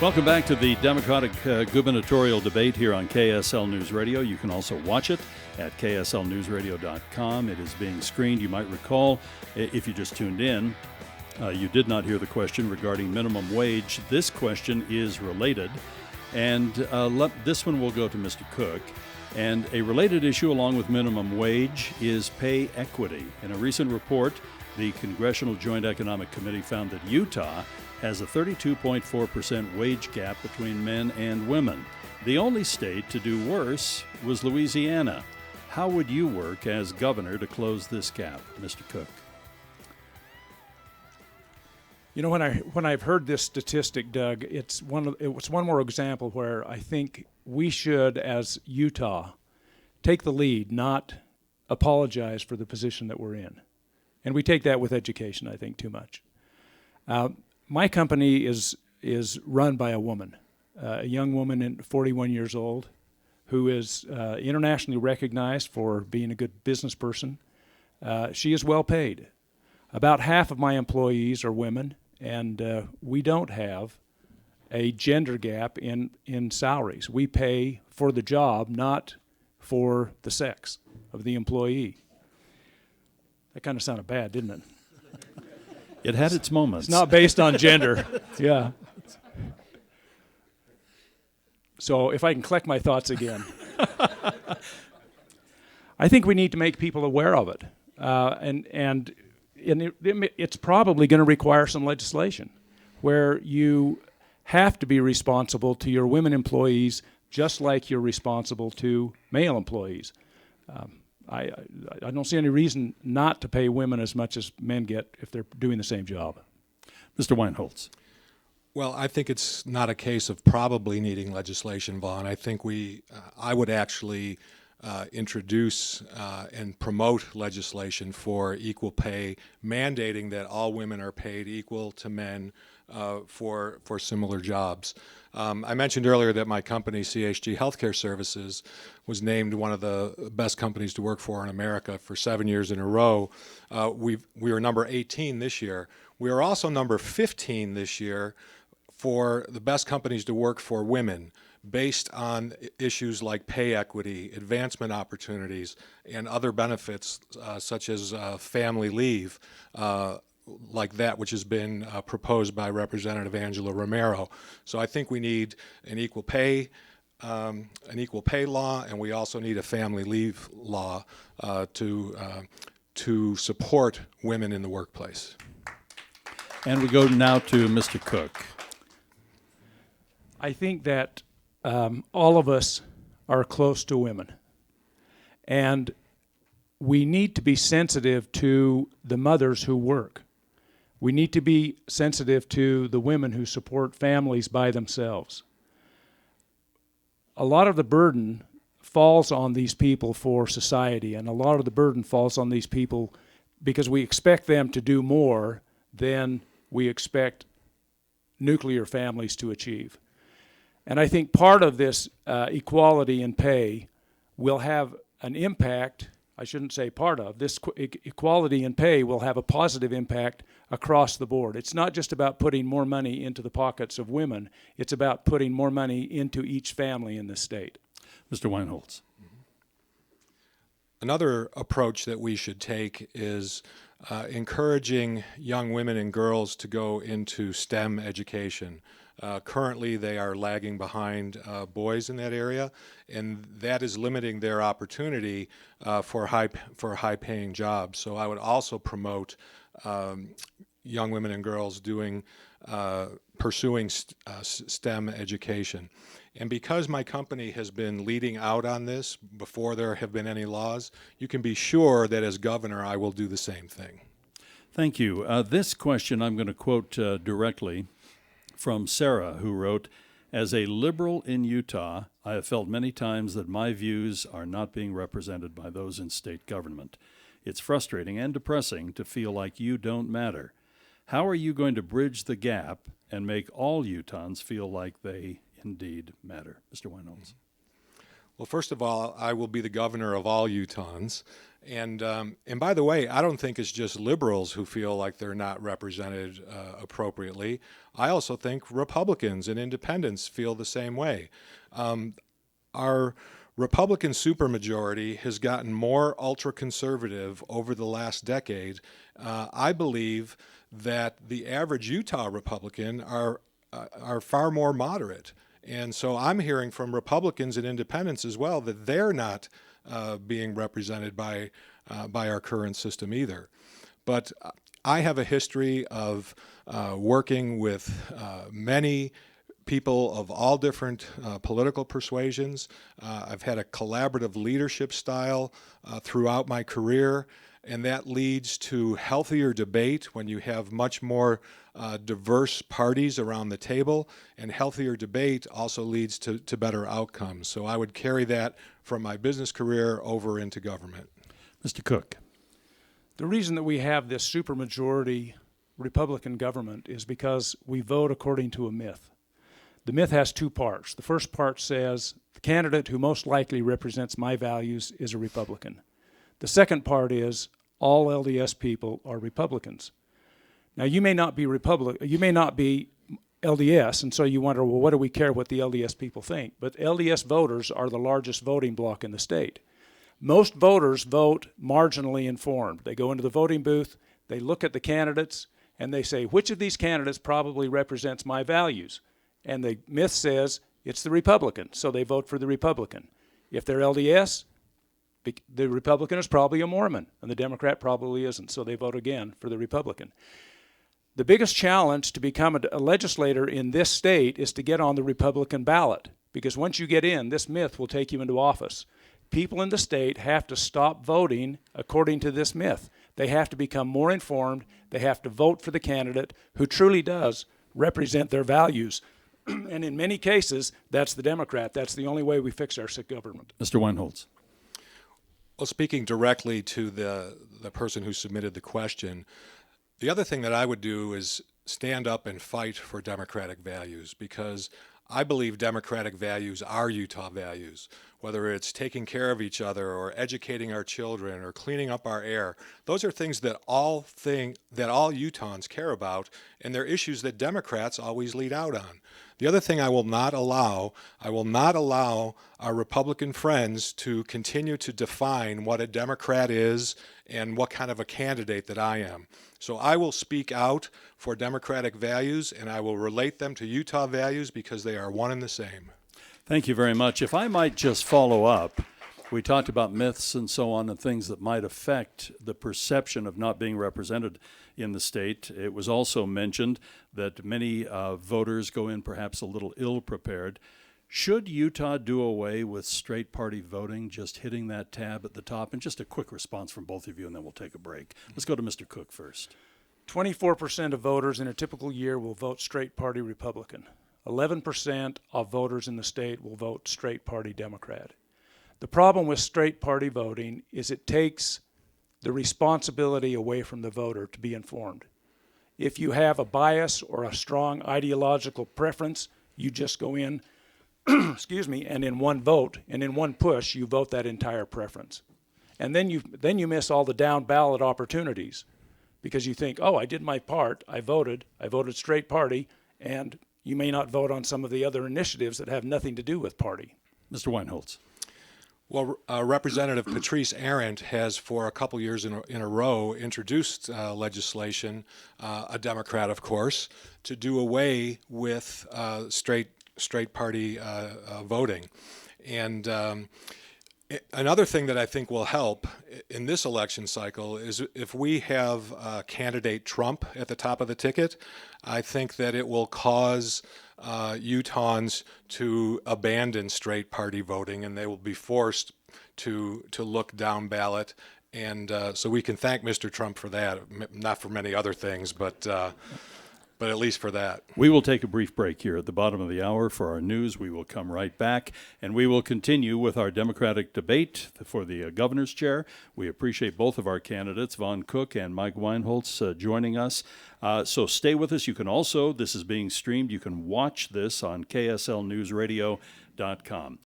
Welcome back to the Democratic gubernatorial debate here on KSL News Radio. You can also watch it at kslnewsradio.com. It is being screened. You might recall, if you just tuned in, you did not hear the question regarding minimum wage. This question is related, and this one will go to Mr. Cook. And a related issue along with minimum wage is pay equity. In a recent report, the Congressional Joint Economic Committee found that Utah has a 32.4% wage gap between men and women. The only state to do worse was Louisiana. How would you work as governor to close this gap, Mr. Cook? You know, when I've heard this statistic, Doug, it's one more example where I think we should, as Utah, take the lead, not apologize for the position that we're in. And we take that with education, I think, too much. My company is run by a woman, a young woman, 41 years old, who is internationally recognized for being a good business person. She is well paid. About half of my employees are women, and we don't have a gender gap in salaries. We pay for the job, not for the sex of the employee. That kind of sounded bad, didn't it? It had its moments. It's not based on gender. Yeah. So if I can collect my thoughts again. I think we need to make people aware of it. And it's probably going to require some legislation where you have to be responsible to your women employees just like you're responsible to male employees. I don't see any reason not to pay women as much as men get if they're doing the same job. Mr. Weinholz. Well, I think it's not a case of probably needing legislation, Vaughn. I think I would actually introduce and promote legislation for equal pay, mandating that all women are paid equal to men for similar jobs. I mentioned earlier that my company, CHG Healthcare Services, was named one of the best companies to work for in America for 7 years in a row. We were number 18 this year. We are also number 15 this year for the best companies to work for women, based on issues like pay equity, advancement opportunities, and other benefits such as family leave, like that which has been proposed by Representative Angela Romero. So I think we need an equal pay law, and we also need a family leave law to support women in the workplace. And we go now to Mr. Cook. I think that all of us are close to women, and we need to be sensitive to the mothers who work. We need to be sensitive to the women who support families by themselves. A lot of the burden falls on these people for society, and a lot of the burden falls on these people because we expect them to do more than we expect nuclear families to achieve. And I think part of this equality in pay will have an impact. I shouldn't say part of. This equality in pay will have a positive impact across the board. It's not just about putting more money into the pockets of women. It's about putting more money into each family in the state. Mr. Weinholz. Another approach that we should take is encouraging young women and girls to go into STEM education. Currently, they are lagging behind boys in that area, and that is limiting their opportunity for high-paying jobs. So I would also promote young women and girls pursuing STEM education. And because my company has been leading out on this before there have been any laws, you can be sure that as governor, I will do the same thing. Thank you. This question I'm going to quote directly from Sarah, who wrote, "As a liberal in Utah, I have felt many times that my views are not being represented by those in state government. It's frustrating and depressing to feel like you don't matter. How are you going to bridge the gap and make all Utahns feel like they indeed matter?" Mr. Weinholz. Well, first of all, I will be the governor of all Utahns. And by the way, I don't think it's just liberals who feel like they're not represented appropriately. I also think Republicans and independents feel the same way. Our Republican supermajority has gotten more ultra-conservative over the last decade. I believe that the average Utah Republican are far more moderate. And so I'm hearing from Republicans and independents as well that they're not being represented by our current system either. But I have a history of working with many people of all different political persuasions. I've had a collaborative leadership style throughout my career, and that leads to healthier debate when you have much more diverse parties around the table, and healthier debate also leads to better outcomes. So I would carry that from my business career over into government. Mr. Cook. The reason that we have this supermajority Republican government is because we vote according to a myth. The myth has two parts. The first part says the candidate who most likely represents my values is a Republican. The second part is all LDS people are Republicans. Now, you may not be LDS, and so you wonder, well, what do we care what the LDS people think? But LDS voters are the largest voting bloc in the state. Most voters vote marginally informed. They go into the voting booth, they look at the candidates, and they say, which of these candidates probably represents my values? And the myth says it's the Republican, so they vote for the Republican. If they're LDS, the Republican is probably a Mormon, and the Democrat probably isn't, so they vote again for the Republican. The biggest challenge to become a legislator in this state is to get on the Republican ballot, because once you get in, this myth will take you into office. People in the state have to stop voting according to this myth. They have to become more informed. They have to vote for the candidate who truly does represent their values. And in many cases, that's the Democrat. That's the only way we fix our sick government. Mr. Weinholz. Well, speaking directly to the person who submitted the question, the other thing that I would do is stand up and fight for democratic values, because I believe democratic values are Utah values. Whether it's taking care of each other or educating our children or cleaning up our air, those are things that all Utahns care about, and they're issues that Democrats always lead out on. The other thing I will not allow our Republican friends to continue to define what a Democrat is and what kind of a candidate that I am. So I will speak out for democratic values, and I will relate them to Utah values because they are one and the same. Thank you very much. If I might just follow up, we talked about myths and so on and things that might affect the perception of not being represented in the state. It was also mentioned that many voters go in perhaps a little ill-prepared. Should Utah do away with straight party voting, just hitting that tab at the top? And just a quick response from both of you, and then we'll take a break. Let's go to Mr. Cook first. 24% of voters in a typical year will vote straight party Republican. 11% of voters in the state will vote straight party Democrat. The problem with straight party voting is it takes the responsibility away from the voter to be informed. If you have a bias or a strong ideological preference, you just go in, and in one vote, and in one push, you vote that entire preference. And then you miss all the down ballot opportunities, because you think, oh, I did my part, I voted straight party, and you may not vote on some of the other initiatives that have nothing to do with party. Mr. Weinholz. Well, Representative Patrice Arendt has, for a couple years in a row, introduced legislation, a Democrat, of course, to do away with straight party voting. And another thing that I think will help in this election cycle is if we have candidate Trump at the top of the ticket. I think that it will cause Utahns to abandon straight party voting, and they will be forced to look down ballot. And so we can thank Mr. Trump for that, not for many other things, but at least for that. We will take a brief break here at the bottom of the hour for our news. We will come right back, and we will continue with our Democratic debate for the governor's chair. We appreciate both of our candidates, Vaughn Cook and Mike Weinholz, joining us. So stay with us. You can also, this is being streamed, you can watch this on KSLNewsRadio.com.